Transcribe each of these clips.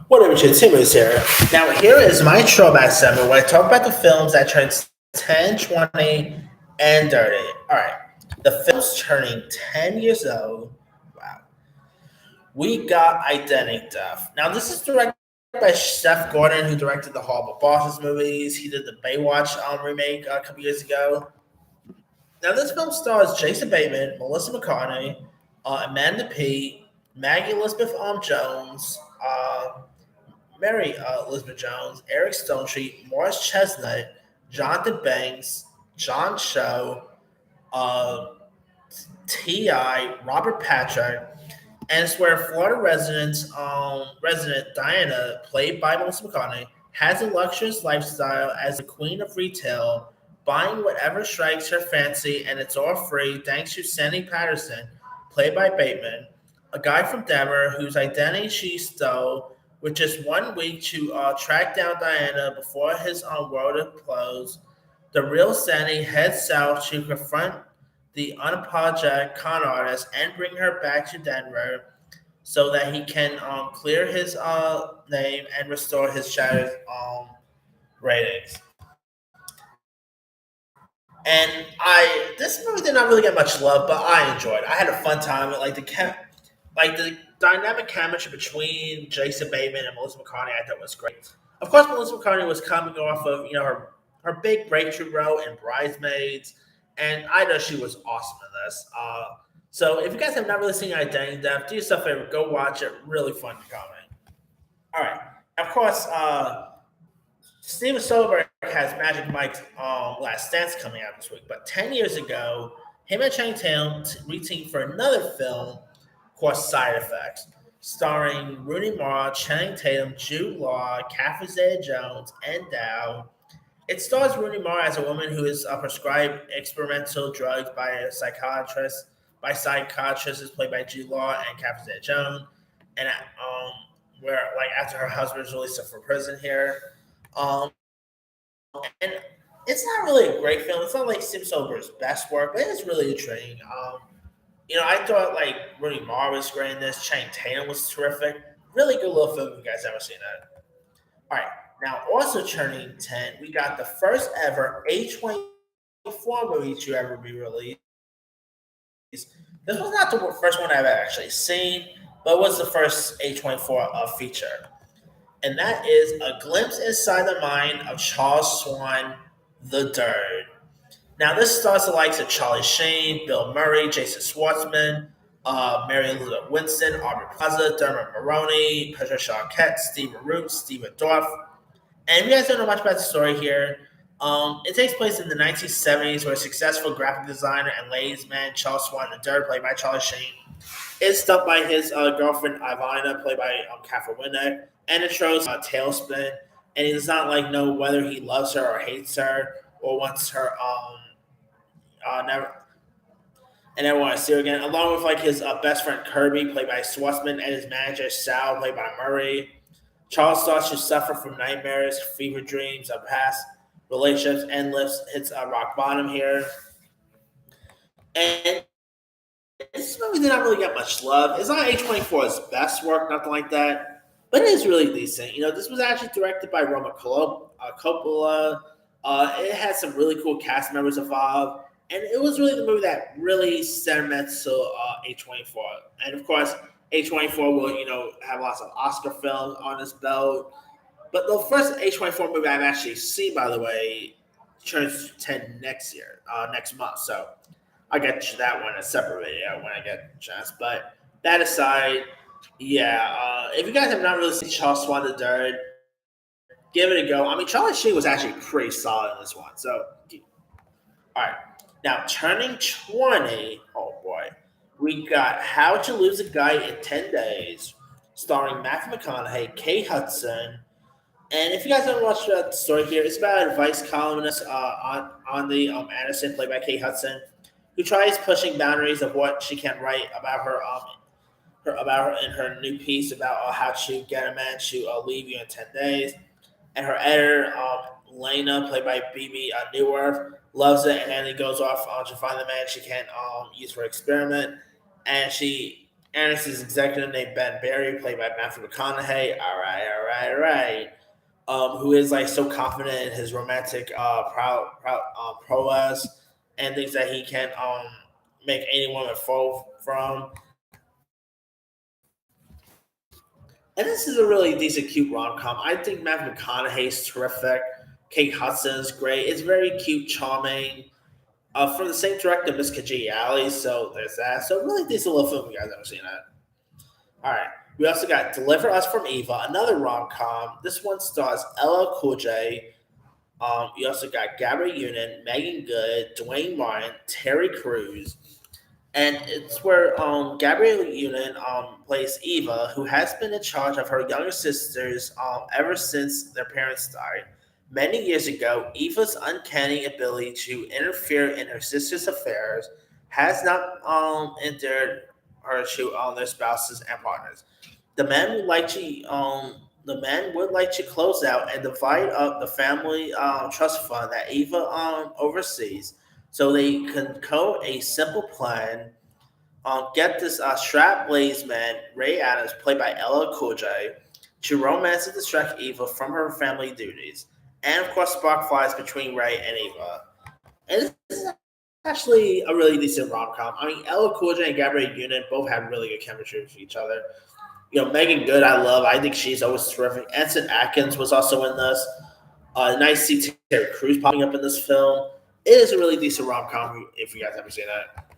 What up, your Tim is here. Now, here is my throwback segment where I talk about the films that turned 10, 20, and 30. All right. The films turning 10 years old. Wow. We got Identity Theft. Now, this is directed by Seth Gordon, who directed the Horrible Bosses movies. He did the Baywatch remake a couple years ago. Now, this film stars Jason Bateman, Melissa McCartney, Amanda Peet, Maggie Elizabeth Jones, Mary Elizabeth Jones, Eric Stonestreet, Morris Chestnut, Jonathan Banks, John Cho, uh, T.I., Robert Patrick, and it's where Florida resident Diana, played by Melissa McCartney, has a luxurious lifestyle as the queen of retail, buying whatever strikes her fancy, and it's all free thanks to Sandy Patterson, played by Bateman, a guy from Denver whose identity she stole with just 1 week to track down Diana before his world implodes. The real Sandy heads south to confront the unapologetic con artist and bring her back to Denver so that he can clear his name and restore his shattered ratings. And this movie did not really get much love, but I enjoyed it. I had a fun time. Like the dynamic chemistry between Jason Bateman and Melissa McCartney, I thought was great. Of course, Melissa McCartney was coming off of her big breakthrough role in Bridesmaids, and I know she was awesome in this. So if you guys have not really seen Identity Theft, do yourself a favor, go watch it. Really fun comedy. All right, of course, Steven Soderbergh has Magic Mike's Last Dance coming out this week, but 10 years ago, him and Channing Tatum reteamed for another film called Side Effects, starring Rooney Mara, Channing Tatum, Jude Law, Catherine Zeta-Jones, and Dow. It stars Rooney Mara as a woman who is prescribed experimental drugs by a psychiatrist. By psychiatrist is played by Jude Law and Catherine Zeta-Jones, and where like after her husband is released from prison here, um, and it's not really a great film. It's not like Steven Soderbergh's best work, but it's really intriguing. I thought like Rooney Mara was great in this. Channing Tatum was terrific. Really good little film. If you guys ever seen that? All right. Now, also turning 10, we got the first ever A24 movie to ever be released. This was not the first one I've actually seen, but it was the first A24 feature. And that is A Glimpse Inside the Mind of Charles Swan the Third. Now, this stars the likes of Charlie Sheen, Bill Murray, Jason Schwartzman, Mary Elizabeth Winston, Aubrey Plaza, Dermot Mulroney, Patricia Arquette, Stephen Root, Stephen Dorff. And if you guys don't know much about the story here, it takes place in the 1970s where a successful graphic designer and ladies' man Charles Swan III, played by Charlie Sheen, is stumped by his girlfriend Ivana, played by Catherine Winnick, and it shows a tailspin, and he does not know whether he loves her or hates her or wants her never and never want to see her again. Along with like his best friend Kirby, played by Schwartzman, and his manager Sal, played by Murray. Charles starts to suffer from nightmares, fever dreams of past relationships, and hits rock bottom here. And this movie did not really get much love. It's not A24's best work, nothing like that, but it is really decent. This was actually directed by Roman Coppola. It had some really cool cast members involved, and it was really the movie that really cemented A24. And of course, A24 will, have lots of Oscar films on its belt. But the first A24 movie I've actually seen, by the way, turns 10 next month. So I'll get to that one in a separate video when I get a chance. But that aside, yeah, if you guys have not really seen Charles Swan III, give it a go. I mean, Charlie Sheen was actually pretty solid in this one. So, all right. Now, turning 20, oh boy, we got How to Lose a Guy in 10 Days, starring Matthew McConaughey, Kate Hudson. And if you guys don't watch the story here, it's about an advice columnist on the Anderson, played by Kate Hudson, who tries pushing boundaries of what she can write about her in her new piece about how to get a man to leave you in 10 days. And her editor, Lena, played by BB Newirth, loves it, and then he goes off to find the man she can use for experiment. And Ernest's executive named Ben Barry, played by Matthew McConaughey. All right. right. Who is like so confident in his romantic prowess and thinks that he can make any woman fall from. And this is a really decent, cute rom com. I think Matthew McConaughey's terrific. Kate Hudson's great. It's very cute, charming. From the same director, Miss Congeniality. So there's that. So really decent little film. You guys ever seen that? All right. We also got Deliver Us from Eva, another rom com. This one stars LL Cool J. You also got Gabrielle Union, Megan Good, Dwayne Martin, Terry Crews, and it's where Gabrielle Union plays Eva, who has been in charge of her younger sisters ever since their parents died. Many years ago, Eva's uncanny ability to interfere in her sister's affairs has not endeared her to their spouses and partners. The men would like to close out and divide up the family trust fund that Eva oversees, so they can code a simple plan. Get this strap blazed man, Ray Adams, played by LL Cool J, to romance and distract Eva from her family duties, and of course, spark flies between Ray and Eva. And this is actually a really decent rom com. I mean, Ella Cool J and Gabrielle Union both have really good chemistry with each other. Megan Good, I love. I think she's always terrific. Anson Atkins was also in this. Nice to see Terry Crews popping up in this film. It is a really decent rom com if you guys ever seen that.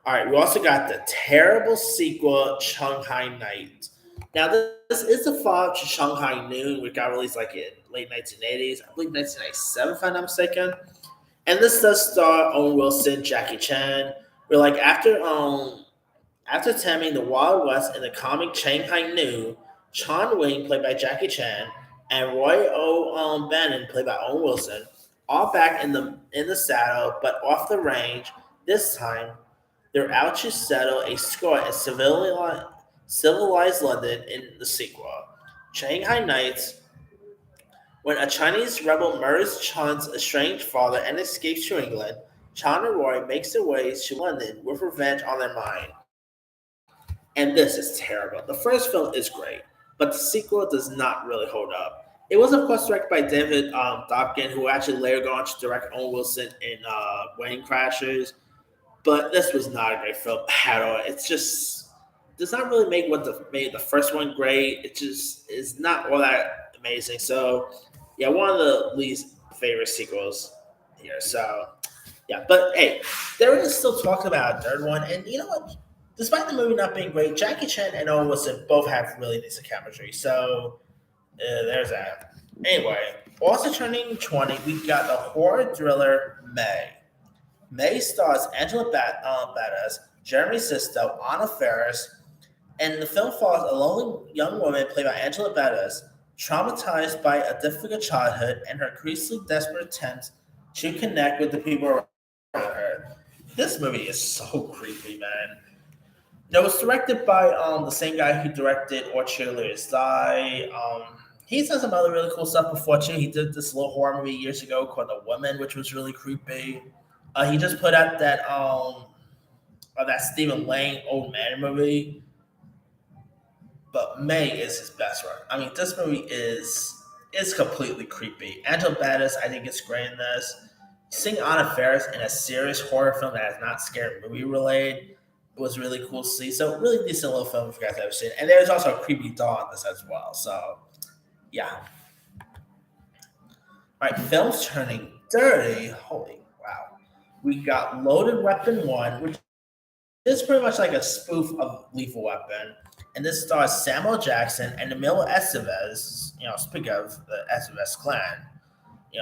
All right, we also got the terrible sequel, Shanghai Knights. Now, this is the follow-up to Shanghai Noon, which got released like in late 1980s. I believe 1997, if I'm not mistaken. And this does star Owen Wilson, Jackie Chan. We're like after taming the Wild West in the comic Shanghai Noon, Chon Wing, played by Jackie Chan, and Roy O. Bannon, played by Owen Wilson, all back in the saddle, but off the range. This time, they're out to settle a score in civilized London in the sequel. Shanghai Knights, when a Chinese rebel murders Chan's estranged father and escapes to England, Chan and Roy makes their way to London with revenge on their mind. And this is terrible. The first film is great, but the sequel does not really hold up. It was, of course, directed by David Dobkin, who actually later go on to direct Owen Wilson in Wedding Crashers. But this was not a great film at all. It's just does not really make what made the first one great. It just is not all that amazing. So yeah, one of the least favorite sequels here. So yeah, but hey, there is still talking about a third one, and you know what? Despite the movie not being great, Jackie Chan and Owen Wilson both have really decent chemistry. So there's that. Anyway, also turning 20, we got the horror thriller May. May stars Angela Bettis, Jeremy Sisto, Anna Faris, and the film follows a lonely young woman played by Angela Bettis, traumatized by a difficult childhood and her increasingly desperate attempts to connect with the people around her. This movie is so creepy, man. It was directed by the same guy who directed Or Cheerleaders Die. He's done some other really cool stuff before too. He did this little horror movie years ago called The Woman, which was really creepy. He just put out that Stephen Lang Old Man movie, but May is his best work. I mean, this movie is completely creepy. Angela Battis, I think, is great in this. Seeing Anna Faris in a serious horror film that is not scary movie related was really cool to see. So, really decent little film if you guys have ever seen it. And there's also a creepy doll in this as well. So, yeah. All right, films turning 30. Holy wow. We got Loaded Weapon 1, which is pretty much like a spoof of Lethal Weapon. And this stars Samuel Jackson and Emilio Estevez. Speaking of the Estevez clan,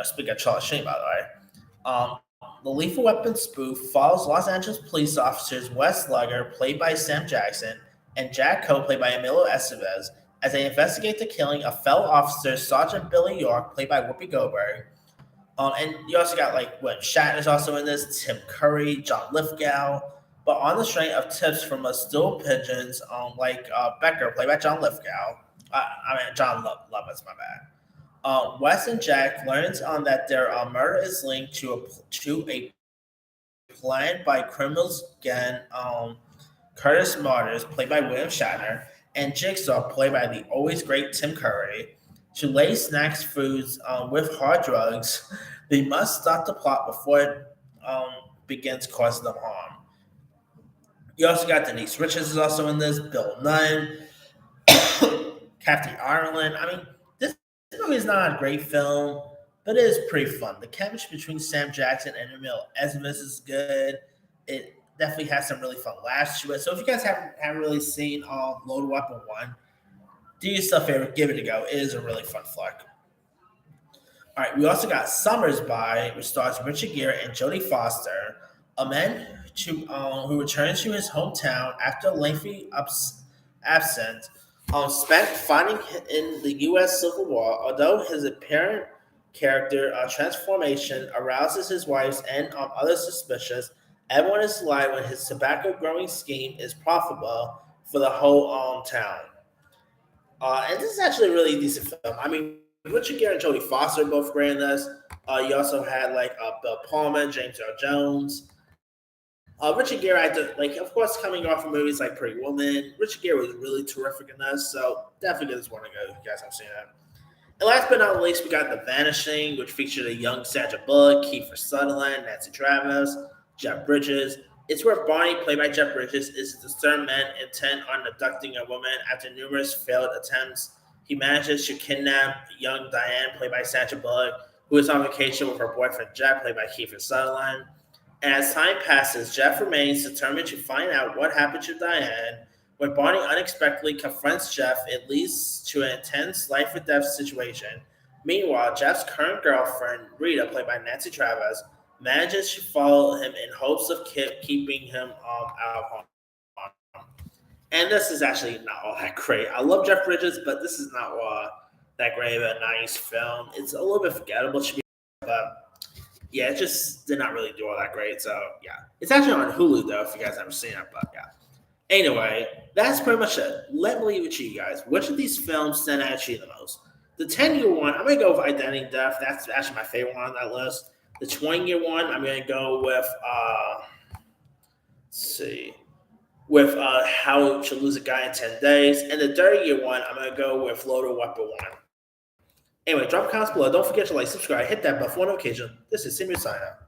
speaking of Charlie Sheen, by the way. The Lethal Weapon spoof follows Los Angeles police officers Wes Luger, played by Sam Jackson, and Jack Coe, played by Emilio Estevez, as they investigate the killing of fellow officer Sergeant Billy York, played by Whoopi Goldberg. And you also got William Shatner's also in this, Tim Curry, John Lithgow. But on the strength of tips from a stool pigeons, Becker, played by John Lithgow. John Lovitz, my bad. Wes and Jack learns that their murder is linked to a plan by criminals again. Curtis Martyrs, played by William Shatner, and Jigsaw, played by the always great Tim Curry, to lace snacks foods with hard drugs. They must stop the plot before it begins causing them harm. You also got Denise Richards is also in this, Bill Nunn, Kathy Ireland. I mean, this movie is not a great film, but it is pretty fun. The chemistry between Sam Jackson and Emil Ezramis is good. It definitely has some really fun laughs to it. So if you guys haven't really seen Loaded Weapon 1, do yourself a favor, give it a go. It is a really fun flick. All right, we also got Sommersby, which stars Richard Gere and Jodie Foster, a man who returns to his hometown after a lengthy absence, spent fighting in the U.S. Civil War. Although his apparent character transformation arouses his wife's and others' suspicions, everyone is delighted when his tobacco growing scheme is profitable for the whole town. And this is actually a really decent film. I mean, Richard Gere and Jodie Foster both great in this. You also had like Bill Pullman, James Earl Jones. Richard Gere, like, of course, coming off of movies like Pretty Woman, Richard Gere was really terrific in this. So definitely give this one a go if you guys have seen it. And last but not least, we got The Vanishing, which featured a young Sandra Bullock, Kiefer Sutherland, Nancy Travis, Jeff Bridges. It's where Barney, played by Jeff Bridges, is a discerned man intent on abducting a woman. After numerous failed attempts, he manages to kidnap young Diane, played by Sandra Bullock, who is on vacation with her boyfriend Jeff, played by Kiefer Sutherland. And as time passes, Jeff remains determined to find out what happened to Diane. When Barney unexpectedly confronts Jeff, it leads to an intense life or death situation. Meanwhile, Jeff's current girlfriend, Rita, played by Nancy Travis, manages to follow him in hopes of keeping him out of harm. And this is actually not all that great. I love Jeff Bridges, but this is not that great of a nice film. It's a little bit forgettable, but yeah, it just did not really do all that great. So yeah, it's actually on Hulu though, if you guys haven't seen it. But yeah. Anyway, that's pretty much it. Let me leave it to you guys. Which of these films stand out to you the most? The 10-year one, I'm gonna go with Identity Theft. That's actually my favorite one on that list. The 20-year one, I'm gonna go with let's see, with How to Lose a Guy in 10 Days, and the 30-year one, I'm gonna go with Loaded Weapon 1. Anyway, drop comments below. Don't forget to like, subscribe, hit that bell for notification. This is Simon signing out.